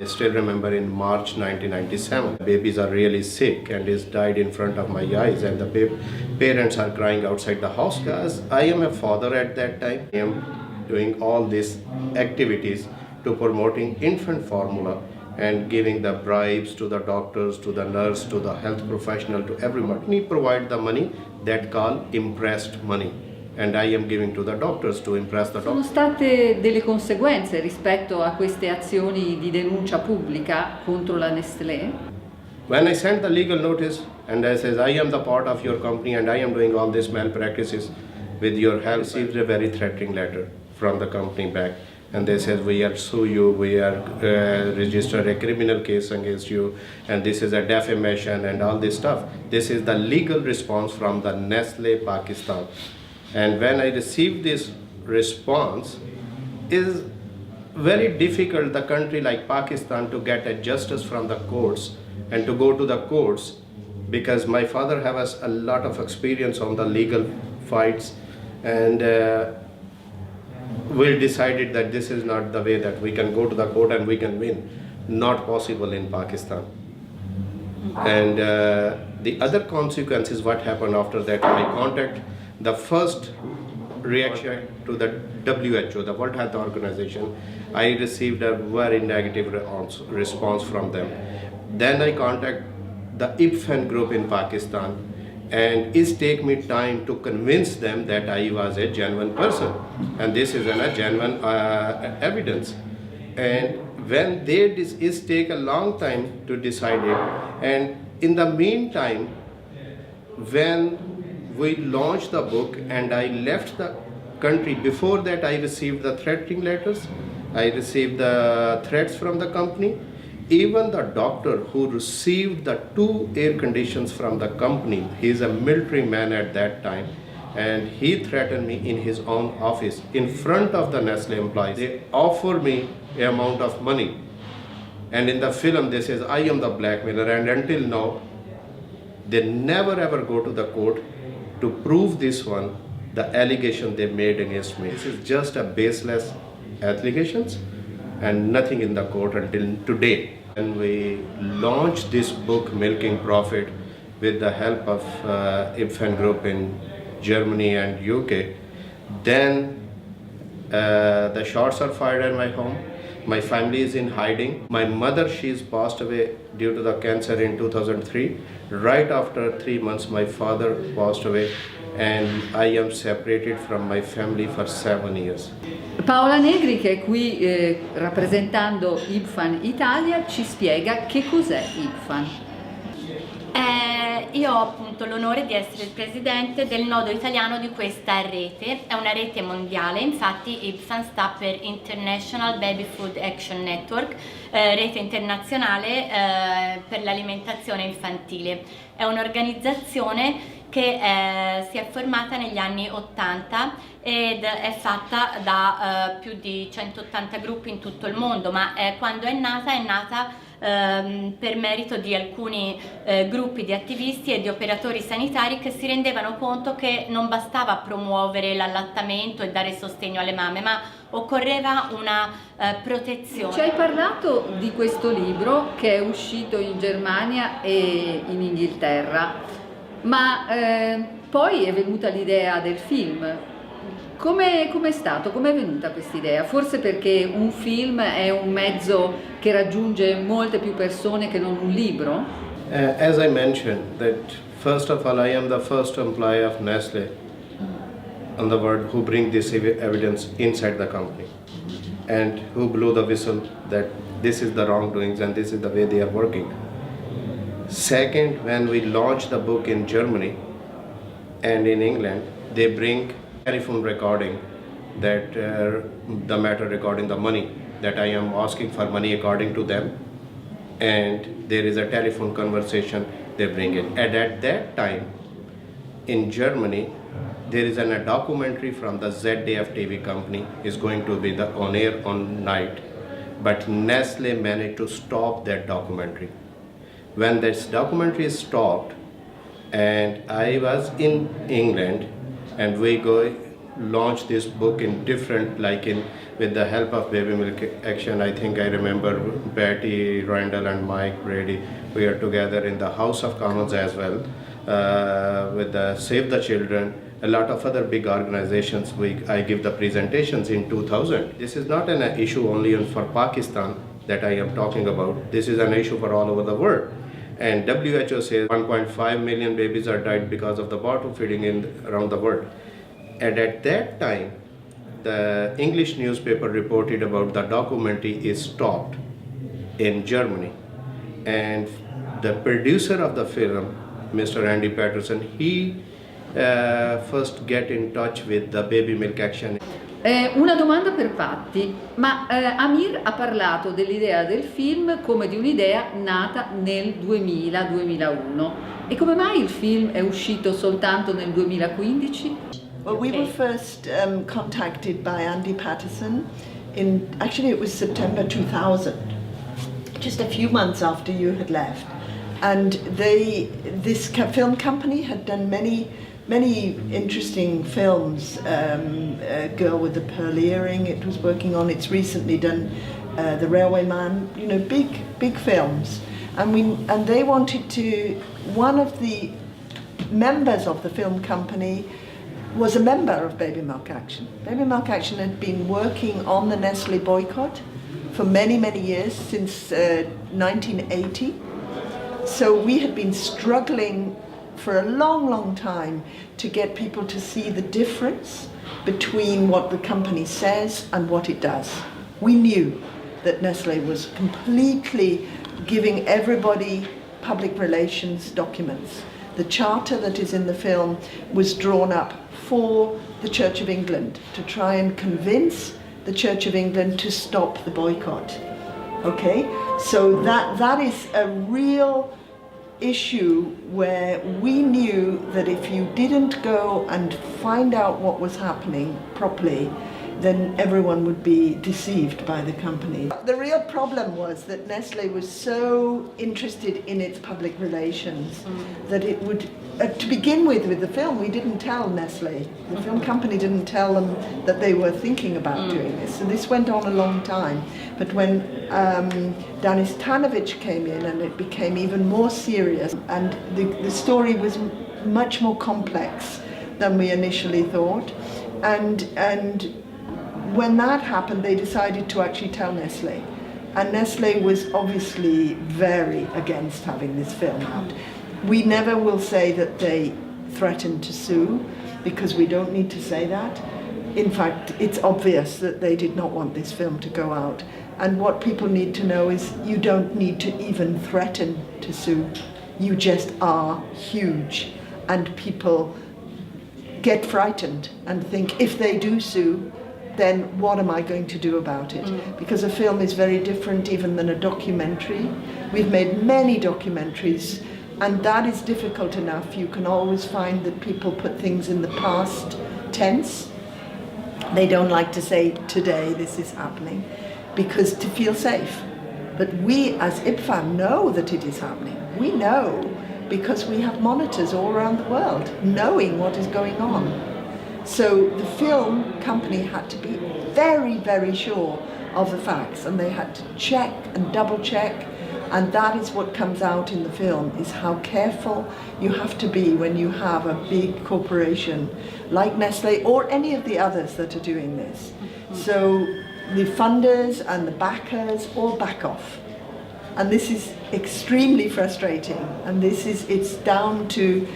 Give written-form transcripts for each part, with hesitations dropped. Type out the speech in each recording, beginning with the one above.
I still remember in March 1997, babies are really sick and is died in front of my eyes, and the parents are crying outside the house. Because I am a father at that time, I am doing all these activities to promoting infant formula and giving the bribes to the doctors, to the nurse, to the health professional, to everyone. We provide the money that call impressed money. And I am giving to the doctors to impress the doctors. Sono state delle conseguenze rispetto a queste azioni di denuncia pubblica contro la Nestlé? When I sent the legal notice and I says I am the part of your company and I am doing all these malpractices with your help, received a very threatening letter from the company back, and they said we are sue you, we are registered a criminal case against you, and this is a defamation and all this stuff. This is the legal response from the Nestle Pakistan. And when I received this response, is very difficult the country like Pakistan to get a justice from the courts and to go to the courts, because my father has a lot of experience on the legal fights, and we decided that this is not the way that we can go to the court and we can win. Not possible in Pakistan. And the other consequence is what happened after that. I contact the first reaction to the WHO, the World Health Organization. I received a very negative response from them. Then I contact the IPFAN group in Pakistan, and it take me time to convince them that I was a genuine person, and this is a genuine evidence. And when they it take a long time to decide it, and in the meantime, when we launched the book and I left the country, before that I received the threatening letters, I received the threats from the company. Even the doctor who received the 2 air conditions from the company, he is a military man at that time, and he threatened me in his own office in front of the Nestle employees. They offer me an amount of money, and in the film they says I am the blackmailer, and until now they never ever go to the court to prove this one, the allegation they made against me. This is just a baseless allegations and nothing in the court until today. And we launched this book, Milking Profit, with the help of IPFAN group in Germany and UK. Then the shots are fired at my home. My family is in hiding. My mother, she's passed away due to the cancer in 2003. Right after 3 months, my father passed away, and I am separated from my family for 7 years. Paola Negri, che è qui rappresentando IPFAN Italia, ci spiega che cos'è IPFAN. Io ho appunto l'onore di essere il presidente del nodo italiano di questa rete, è una rete mondiale, infatti IPFAN sta per International Baby Food Action Network, rete internazionale per l'alimentazione infantile. È un'organizzazione che si è formata negli anni 80 ed è fatta da più di 180 gruppi in tutto il mondo, ma quando è nata per merito di alcuni gruppi di attivisti e di operatori sanitari che si rendevano conto che non bastava promuovere l'allattamento e dare sostegno alle mamme, ma occorreva una protezione. Ci hai parlato di questo libro che è uscito in Germania e in Inghilterra, ma poi è venuta l'idea del film. Com'è stato? Com'è venuta questa idea? Forse perché un film è un mezzo che raggiunge molte più persone che non un libro? As I mentioned, that first of all, I am the first employee of Nestle on the world who bring this evidence inside the company and who blew the whistle that this is the wrongdoings and this is the way they are working. Second, when we launched the book in Germany and in England, they bring telephone recording that the matter regarding the money, that I am asking for money according to them, and there is a telephone conversation they bring in. And at that time in Germany there is a documentary from the ZDF TV company is going to be on air on night, but Nestle managed to stop that documentary. When this documentary is stopped, and I was in England, and we launched this book in different, with the help of Baby Milk Action. I think I remember Betty, Randall and Mike Brady, we are together in the House of Commons as well, with the Save the Children, a lot of other big organizations. I give the presentations in 2000. This is not an issue only for Pakistan that I am talking about. This is an issue for all over the world. And WHO says 1.5 million babies are died because of the bottle feeding around the world. And at that time, the English newspaper reported about the documentary is stopped in Germany. And the producer of the film, Mr. Andy Patterson, he first get in touch with the Baby Milk Action. Una domanda per Patti, ma Aamir ha parlato dell'idea del film come di un'idea nata nel 2000-2001 e come mai il film è uscito soltanto nel 2015? Well, we were first contacted by Andy Patterson actually it was September 2000, just a few months after you had left. And this film company had done many interesting films. Girl with the Pearl Earring, it was working on. It's recently done The Railway Man. You know, big films. And they wanted to. One of the members of the film company was a member of Baby Milk Action. Baby Milk Action had been working on the Nestle boycott for many years, since 1980. So we had been struggling for a long time to get people to see the difference between what the company says and what it does. We knew that Nestle was completely giving everybody public relations documents. The charter that is in the film was drawn up for the Church of England to try and convince the Church of England to stop the boycott. Okay, so that is a real issue where we knew that if you didn't go and find out what was happening properly, then everyone would be deceived by the company. The real problem was that Nestle was so interested in its public relations that it would, to begin with the film, we didn't tell Nestle. The film company didn't tell them that they were thinking about doing this. So this went on a long time. But when Danis Tanovic came in and it became even more serious, and the story was much more complex than we initially thought, and when that happened, they decided to actually tell Nestle. And Nestle was obviously very against having this film out. We never will say that they threatened to sue, because we don't need to say that. In fact, it's obvious that they did not want this film to go out. And what people need to know is you don't need to even threaten to sue. You just are huge. And people get frightened and think, if they do sue, then what am I going to do about it? Because a film is very different even than a documentary. We've made many documentaries, and that is difficult enough. You can always find that people put things in the past tense. They don't like to say, today this is happening, because to feel safe. But we as IPFAN know that it is happening. We know because we have monitors all around the world knowing what is going on. So the film company had to be very sure of the facts, and they had to check and double check, and that is what comes out in the film, is how careful you have to be when you have a big corporation like Nestle or any of the others that are doing this. So the funders and the backers all back off. And this is extremely frustrating, and it's down to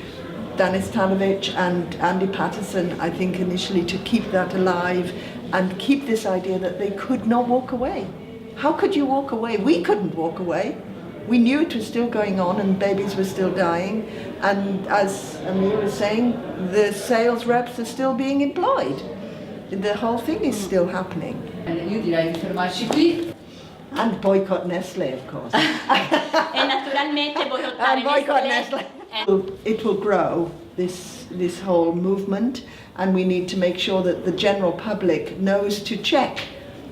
Danis Tanovic and Andy Patterson, I think, initially to keep that alive and keep this idea that they could not walk away. How could you walk away? We couldn't walk away. We knew it was still going on and babies were still dying, and as Aamir was saying, the sales reps are still being employed. The whole thing is still happening. Io direi di fermarci qui. And boycott Nestle, of course. E naturalmente boicottare Nestle. It will grow, this whole movement, and we need to make sure that the general public knows to check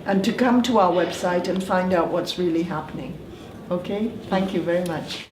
and to come to our website and find out what's really happening. Okay, thank you very much.